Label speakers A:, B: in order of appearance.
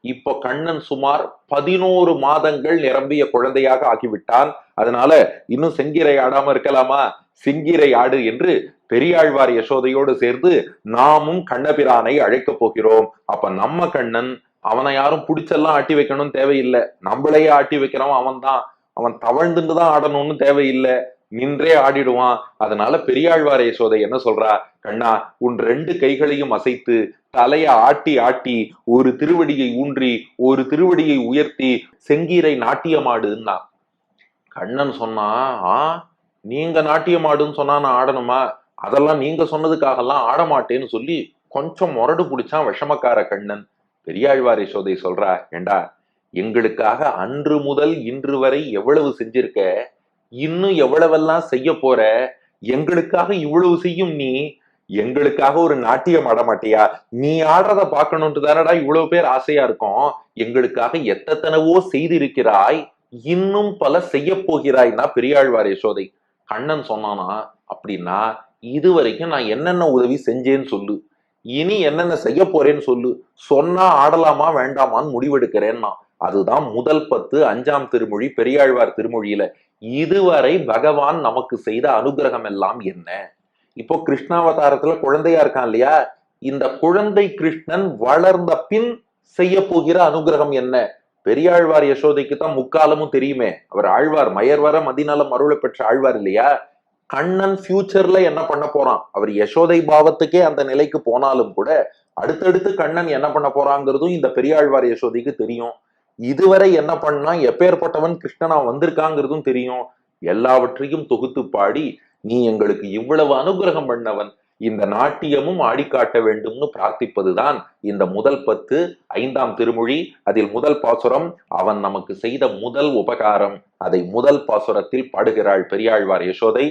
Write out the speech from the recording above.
A: இப்போ கண்ணன் சுமார் 11 மாதங்கள் நிரம்பிய குழந்தையாக ஆகிவிட்டான். அதனால இன்னும் செங்கீரை ஆடாம இருக்கலாமா? செங்கீரை ஆடு என்று பெரியாழ்வார் யசோதையோடு சேர்ந்து நாமும் கண்ணபிரானை அழைக்கப் போகிறோம். அப்ப நம்ம கண்ணன் அவனை யாரும் புடிச்செல்லாம் ஆட்டி வைக்கணும் தேவையில்லை. நம்மளையே ஆட்டி வைக்கிறவன் அவன் தான். அவன் தவழ்ந்துட்டு தான் ஆடணும்னு தேவையில்லை, நின்றே ஆடிடுவான். அதனால பெரியாழ்வார் யசோதை என்ன சொல்றா, கண்ணா உன் 2 கைகளையும் அசைத்து தலைய ஆட்டி ஆட்டி ஒரு திருவடியை ஊன்றி ஒரு திருவடியை உயர்த்தி செங்கீரை நாட்டியமாடுன்னா. கண்ணன் சொன்னா, நீங்க நாட்டியமாடுன்னு சொன்னா நான் ஆடணுமா? அதெல்லாம் நீங்க சொன்னதுக்காகலாம் ஆடமாட்டேன்னு சொல்லி கொஞ்சம் முரடு பிடிச்சான் விஷமக்கார கண்ணன். பெரியாழ்வார் யசோதை சொல்றா, ஏண்டா எங்களுக்காக அன்று முதல் இன்று வரை எவ்வளவு செஞ்சிருக்க, இன்னும் எவ்வளவெல்லாம் செய்ய போற, எங்களுக்காக இவ்வளவு செய்யும் நீ எங்களுக்காக ஒரு நாட்டியம் ஆட மாட்டியா? நீ ஆடுறத பார்க்கணும்ட்டு தானடா இவ்வளவு பேர் ஆசையா இருக்கும். எங்களுக்காக எத்தனவோ செய்திருக்கிறாய், இன்னும் பல செய்ய போகிறாய்னா பெரியாழ்வார் யசோதை. கண்ணன் சொன்னானா, அப்படின்னா இதுவரைக்கும் நான் என்னென்ன உதவி செஞ்சேன்னு சொல்லு, இனி என்னென்ன செய்ய போறேன்னு சொல்லு, சொன்னா ஆடலாமா வேண்டாமான்னு முடிவெடுக்கிறேன்னா. அதுதான் முதல் 10 5ஆம் திருமொழி பெரியாழ்வார் திருமொழியில. இதுவரை பகவான் நமக்கு செய்த அனுகிரகம் எல்லாம் என்ன? இப்போ கிருஷ்ணாவதாரத்துல குழந்தையா இருக்கான் இல்லையா, இந்த குழந்தை கிருஷ்ணன் வளர்ந்த பின் செய்ய போகிற அனுகிரகம் என்ன? பெரியாழ்வார் யசோதைக்கு தான் முக்காலமும் தெரியுமே. அவர் ஆழ்வார், மயர்வர மதிநலம் அருளை பெற்ற ஆழ்வார் இல்லையா? கண்ணன் ஃபியூச்சர்ல என்ன பண்ண போறான், அவர் யசோதை பாவத்துக்கே அந்த நிலைக்கு போனாலும் கூட அடுத்தடுத்து கண்ணன் என்ன பண்ண போறாங்கிறதும் இந்த பெரியாழ்வார் யசோதைக்கு தெரியும். இதுவரை என்ன பண்ணா, எப்பேற்பட்டவன் கிருஷ்ணனா வந்திருக்காங்கிறதும் தெரியும். எல்லாவற்றையும் தொகுத்து பாடி, நீ எங்களுக்கு இவ்வளவு அனுகிரகம் பண்ணவன், இந்த நாட்டியமும் ஆடிக்காட்ட வேண்டும்னு பிரார்த்திப்பதுதான் இந்த முதல் 10 5ஆம் திருமொழி. அதில் முதல் பாசுரம் அவன் நமக்கு செய்த முதல் உபகாரம். அதை முதல் பாசுரத்தில் பாடுகிறாள் பெரியாழ்வார் யசோதை.